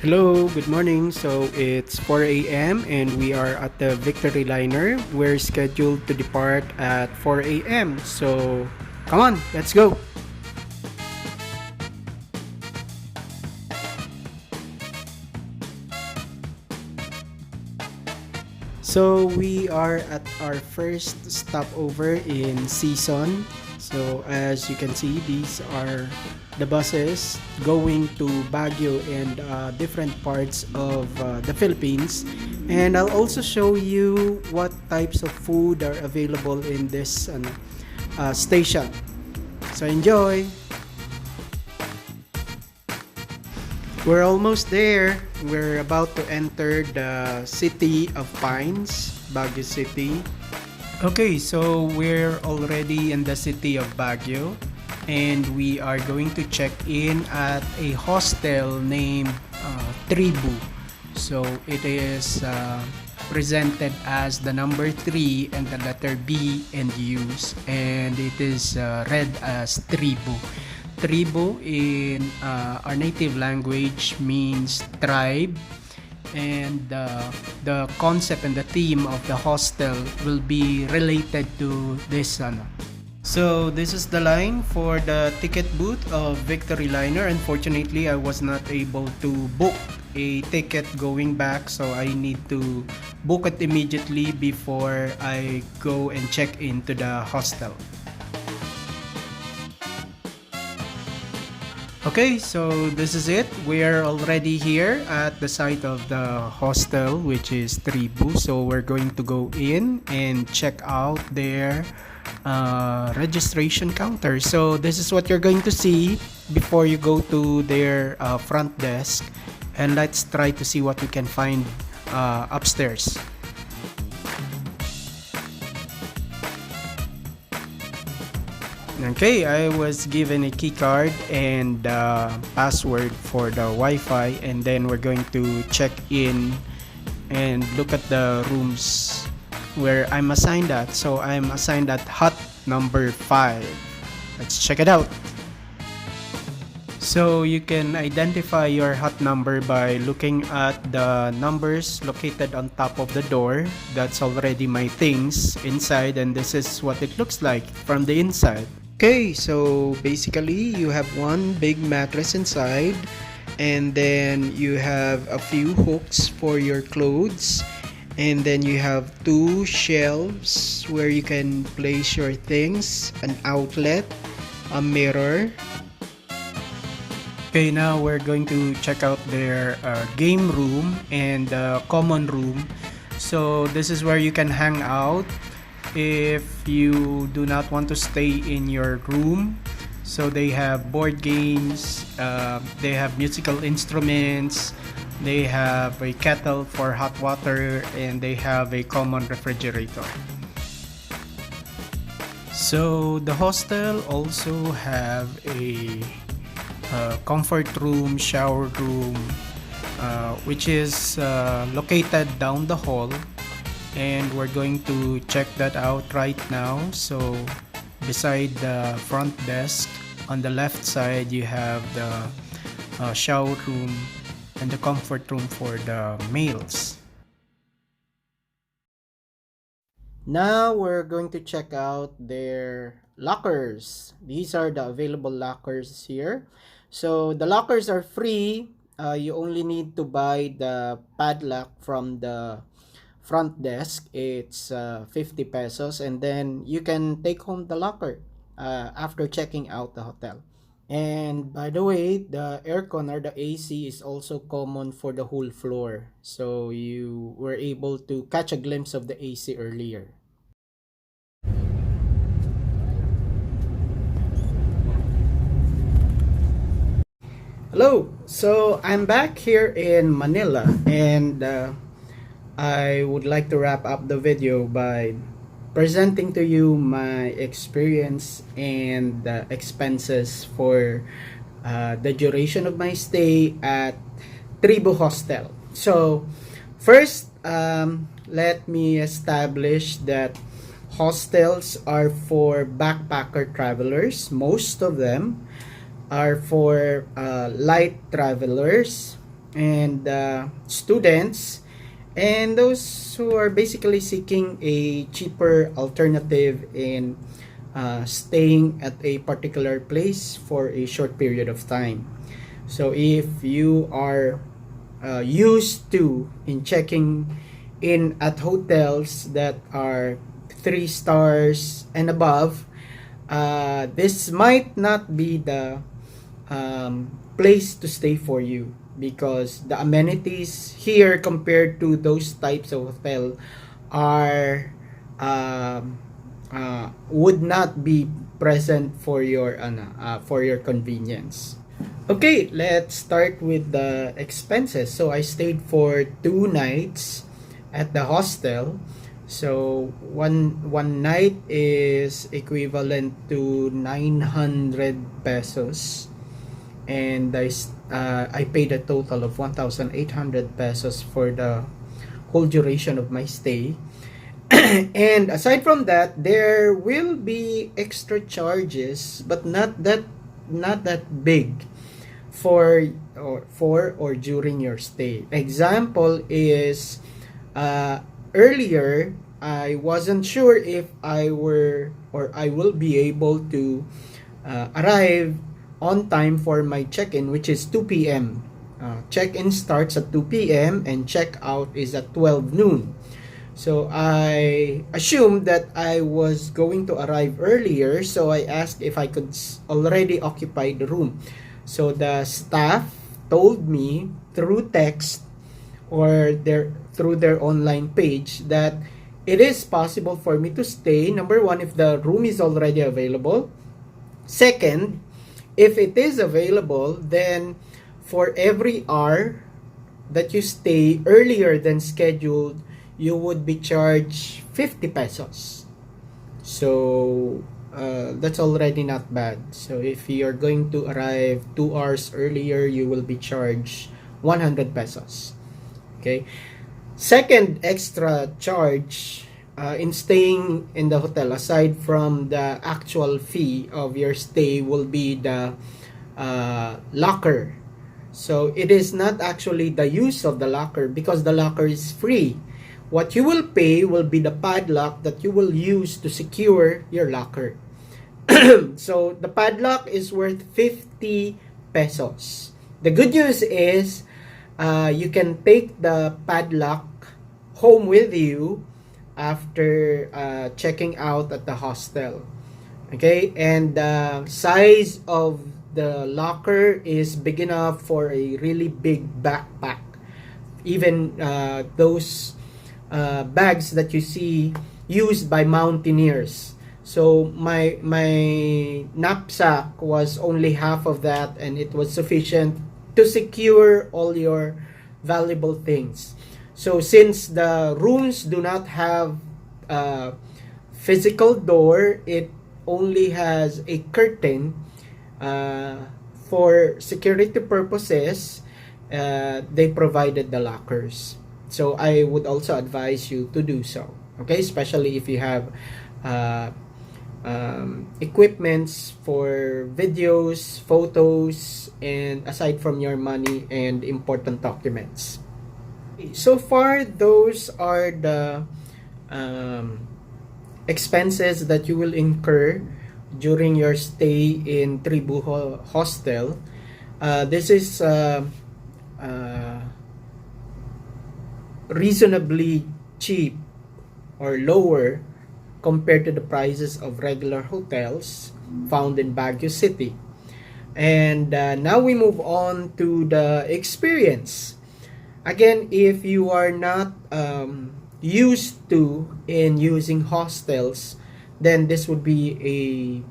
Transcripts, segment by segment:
Hello, good morning. So it's 4 a.m. and we are at the Victory Liner. We're scheduled to depart at 4 a.m. So come on, let's go. So we are at our first stopover in season. So as you can see, these are the buses going to Baguio and different parts of the Philippines. And I'll also show you what types of food are available in this station. So enjoy! We're almost there. We're about to enter the city of Pines, Baguio City. Okay, so we're already in the city of Baguio and we are going to check in at a hostel named Tribu. So it is presented as the number 3 and the letter B and U's, and it is read as Tribu. Tribu in our native language means tribe, and the concept and the theme of the hostel will be related to this So this is the line for the ticket booth of Victory Liner. Unfortunately, I was not able to book a ticket going back, so I need to book it immediately before I go and check into the hostel. Okay, so this is it. We're already here at the site of the hostel, which is Tribu. So we're going to go in and check out their registration counter. So this is what you're going to see before you go to their front desk. And let's try to see what we can find upstairs. Okay, I was given a key card and password for the Wi-Fi, and then we're going to check in and look at the rooms where I'm assigned at. So I'm assigned at hut number 5. Let's check it out. So you can identify your hut number by looking at the numbers located on top of the door. That's already my things inside, and this is what it looks like from the inside. Okay, so basically you have one big mattress inside, and then you have a few hooks for your clothes, and then you have 2 shelves where you can place your things, an outlet, a mirror. Okay, now we're going to check out their game room and common room. So this is where you can hang out if you do not want to stay in your room. So they have board games, they have musical instruments, they have a kettle for hot water, and they have a common refrigerator. So the hostel also have a comfort room, shower room, which is located down the hall, and we're going to check that out right now. So beside the front desk on the left side, you have the shower room and the comfort room for the males. Now we're going to check out their lockers. These are the available lockers here. So the lockers are free. You only need to buy the padlock from the front desk. It's 50 pesos, and then you can take home the locker after checking out the hotel. And by the way, the aircon or the AC is also common for the whole floor, so you were able to catch a glimpse of the AC earlier. Hello, so I'm back here in Manila, and I would like to wrap up the video by presenting to you my experience and the expenses for the duration of my stay at Tribu Hostel. So first, let me establish that hostels are for backpacker travelers. Most of them are for light travelers, and students, and those who are basically seeking a cheaper alternative in staying at a particular place for a short period of time. So if you are used to in checking in at hotels that are 3 stars and above, this might not be the place to stay for you, because the amenities here compared to those types of hotel are would not be present for your convenience. Okay, let's start with the expenses. So I stayed for 2 nights at the hostel. So one night is equivalent to 900 pesos, and I paid a total of 1,800 pesos for the whole duration of my stay. And aside from that, there will be extra charges, but not that big for or during your stay. Example is, earlier I wasn't sure if I will be able to arrive on time for my check-in, which is 2 p.m. Check-in starts at 2 p.m. and check-out is at 12 noon. So I assumed that I was going to arrive earlier, so I asked if I could already occupy the room. So the staff told me through text or through their online page that it is possible for me to stay. Number one, if the room is already available. Second, if it is available, then for every hour that you stay earlier than scheduled, you would be charged 50 pesos. So that's already not bad. So if you're going to arrive 2 hours earlier, you will be charged 100 pesos. Okay. Second extra charge in staying in the hotel, aside from the actual fee of your stay, will be the locker. So it is not actually the use of the locker, because the locker is free. What you will pay will be the padlock that you will use to secure your locker. So the padlock is worth 50 pesos. The good news is you can take the padlock home with you after checking out at the hostel. Okay, and the size of the locker is big enough for a really big backpack. Even those bags that you see used by mountaineers. So my knapsack was only half of that, and it was sufficient to secure all your valuable things. So since the rooms do not have a physical door, it only has a curtain. For security purposes, they provided the lockers. So I would also advise you to do so. Okay, especially if you have equipments for videos, photos, and aside from your money and important documents. So far, those are the expenses that you will incur during your stay in Tribu Hostel. This is reasonably cheap or lower compared to the prices of regular hotels found in Baguio City. And now we move on to the experience. Again, if you are not used to in using hostels, then this would be a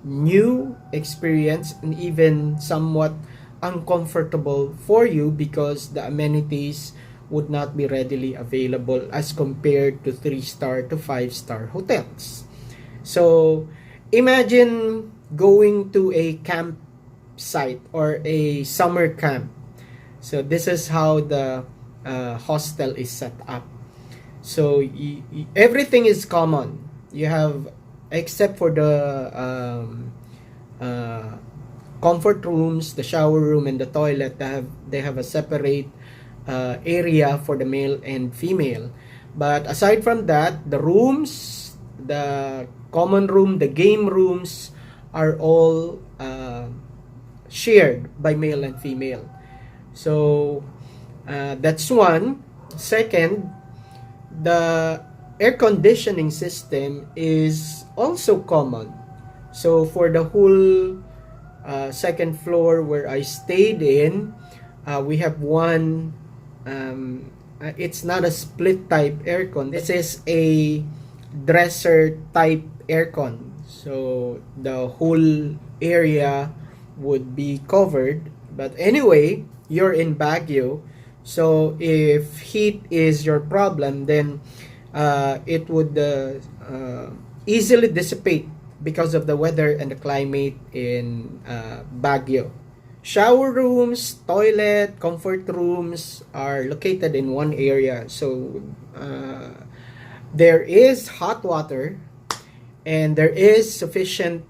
new experience and even somewhat uncomfortable for you, because the amenities would not be readily available as compared to 3-star to 5-star hotels. So imagine going to a campsite or a summer camp. So this is how the hostel is set up. So everything is common. You have, except for the comfort rooms, the shower room, and the toilet, they have a separate area for the male and female. But aside from that, the rooms, the common room, the game rooms are all shared by male and female. So that's one. Second, the air conditioning system is also common. So for the whole second floor where I stayed in, we have one. It's not a split type aircon. This is a dresser type aircon. So the whole area would be covered. But anyway, you're in Baguio. So if heat is your problem, then it would easily dissipate because of the weather and the climate in Baguio. Shower rooms, toilet, comfort rooms are located in one area. So there is hot water and there is sufficient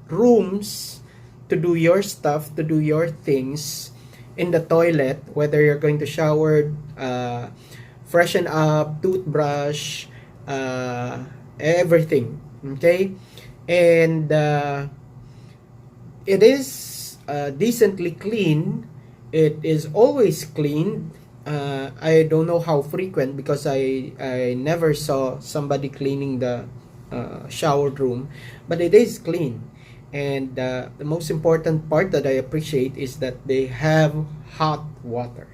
rooms to do your stuff, to do your things in the toilet, whether you're going to shower, freshen up, toothbrush, everything. Okay? And it is decently clean. It is always cleaned. I don't know how frequent because I never saw somebody cleaning the shower room, but it is clean. And the most important part that I appreciate is that they have hot water,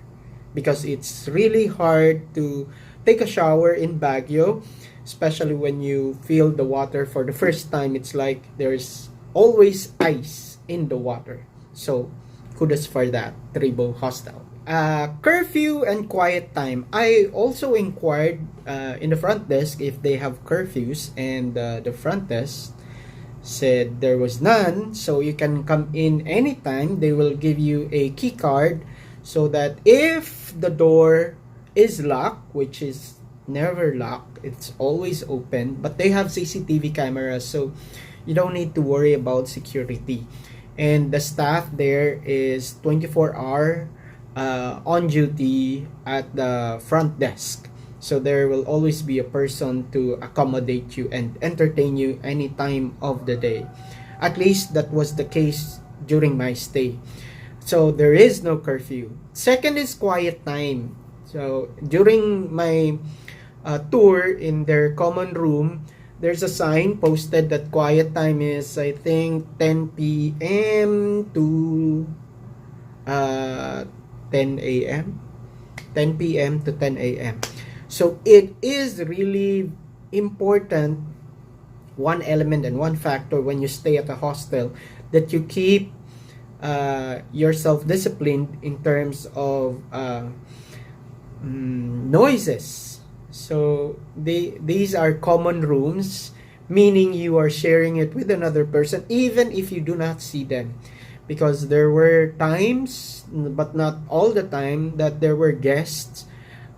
because it's really hard to take a shower in Baguio, especially when you feel the water for the first time. It's like there's always ice in the water. So kudos for that, Tribo Hostel. Curfew and quiet time. I also inquired in the front desk if they have curfews, and the front desk said there was none, so you can come in anytime. They will give you a key card so that if the door is locked, which is never locked, it's always open, but they have CCTV cameras, so you don't need to worry about security. And the staff there is 24-hour on duty at the front desk. So there will always be a person to accommodate you and entertain you any time of the day. At least that was the case during my stay. So there is no curfew. Second is quiet time. So during my tour in their common room, there's a sign posted that quiet time is, I think, 10 p.m. to 10 a.m. 10 p.m. to 10 a.m. So it is really important, one element and one factor when you stay at a hostel, that you keep yourself disciplined in terms of noises. So these are common rooms, meaning you are sharing it with another person even if you do not see them. Because there were times, but not all the time, that there were guests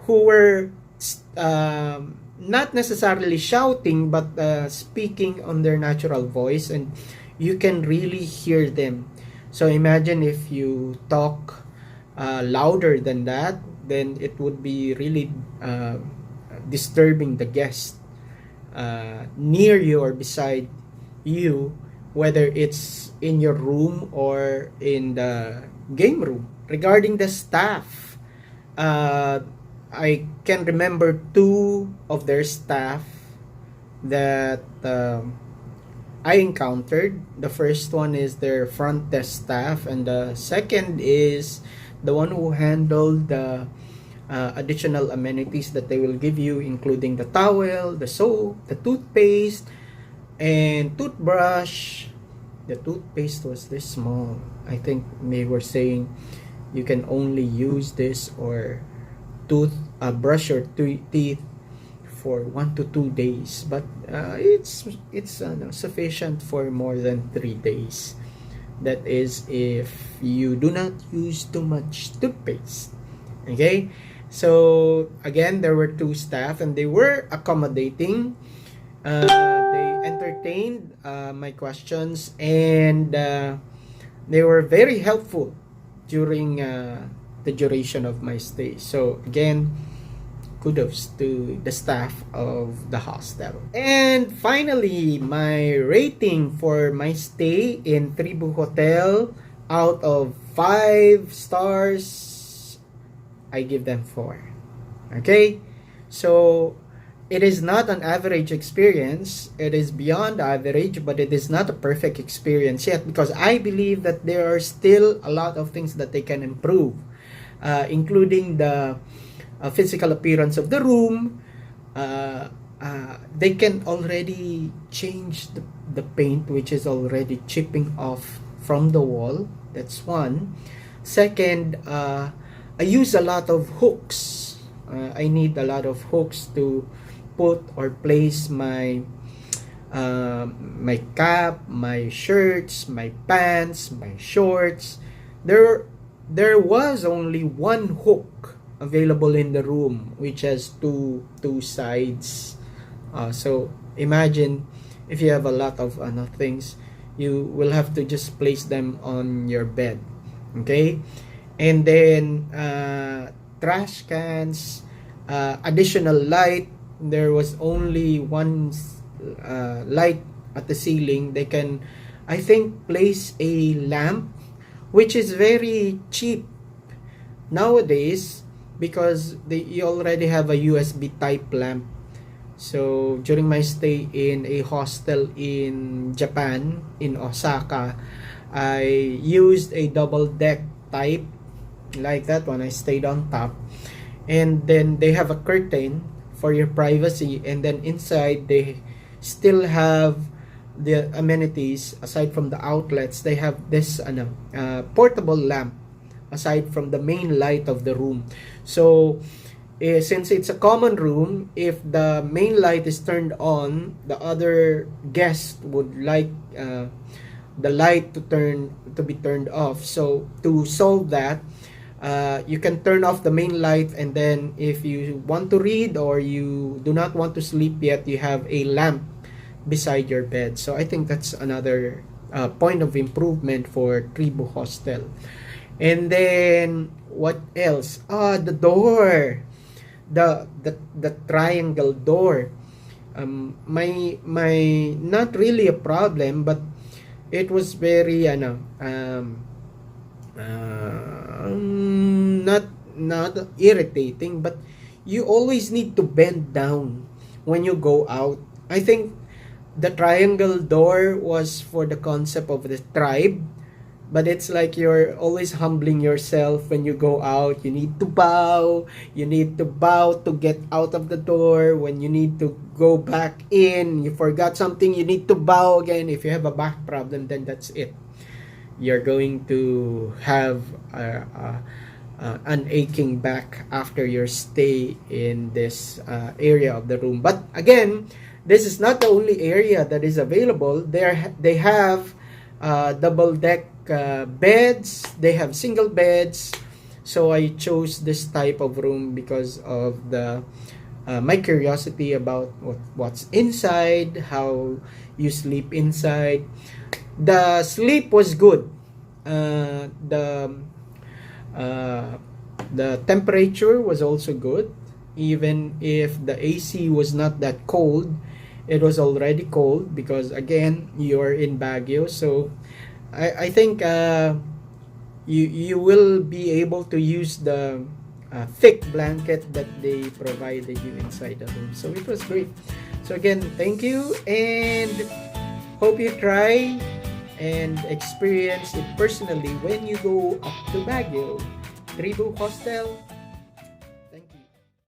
who were not necessarily shouting, but speaking on their natural voice, and you can really hear them. So imagine if you talk louder than that, then it would be really disturbing the guest near you or beside you, whether it's in your room or in the game room. Regarding the staff, I can remember two of their staff that I encountered. The first one is their front desk staff, and the second is the one who handled the additional amenities that they will give you, including the towel, the soap, the toothpaste, and toothbrush. The toothpaste was this small. I think they were saying you can only use this or brush your teeth for 1 to 2 days, but it's sufficient for more than 3 days. That is if you do not use too much toothpaste. Okay, so again, there were two staff and they were accommodating. They entertained my questions, and They were very helpful during the duration of my stay. So again, kudos to the staff of the hostel. And finally, my rating for my stay in Tribu Hotel, out of 5 stars, I give them 4. Okay? So it is not an average experience. It is beyond average, but it is not a perfect experience yet, because I believe that there are still a lot of things that they can improve, including the physical appearance of the room. They can already change the paint, which is already chipping off from the wall. That's one. Second, I use a lot of hooks. I need a lot of hooks to put or place my my cap, my shirts, my pants, my shorts. There was only one hook available in the room, which has two sides. So imagine if you have a lot of things, you will have to just place them on your bed. Okay, and then trash cans, additional light. There was only one light at the ceiling. They can, I think, place a lamp, which is very cheap nowadays, because you already have a USB type lamp. So during my stay in a hostel in Japan, in Osaka, I used a double deck type like that one. I stayed on top, and then they have a curtain for your privacy, and then inside they still have the amenities. Aside from the outlets, they have this portable lamp aside from the main light of the room. So since it's a common room, if the main light is turned on, the other guest would like the light to be turned off. So to solve that, you can turn off the main light, and then if you want to read or you do not want to sleep yet, you have a lamp beside your bed. So I think that's another point of improvement for Tribu Hostel. And then what else? The door, the triangle door. My not really a problem, but it was very not irritating, but you always need to bend down when you go out. I think the triangle door was for the concept of the tribe, but it's like you're always humbling yourself when you go out. You need to bow. You need to bow to get out of the door. When you need to go back in, you forgot something, you need to bow again. If you have a back problem, then that's it. You're going to have an aching back after your stay in this area of the room. But again, this is not the only area that is available. They have double deck beds. They have single beds. So I chose this type of room because of the my curiosity about what's inside, how you sleep inside. The sleep was good. The temperature was also good. Even if the AC was not that cold, it was already cold because again, you're in Baguio. So I think you will be able to use the thick blanket that they provided you inside the room. So it was great. So again, thank you, and hope you try and experience it personally when you go up to Baguio. Tribu Hostel,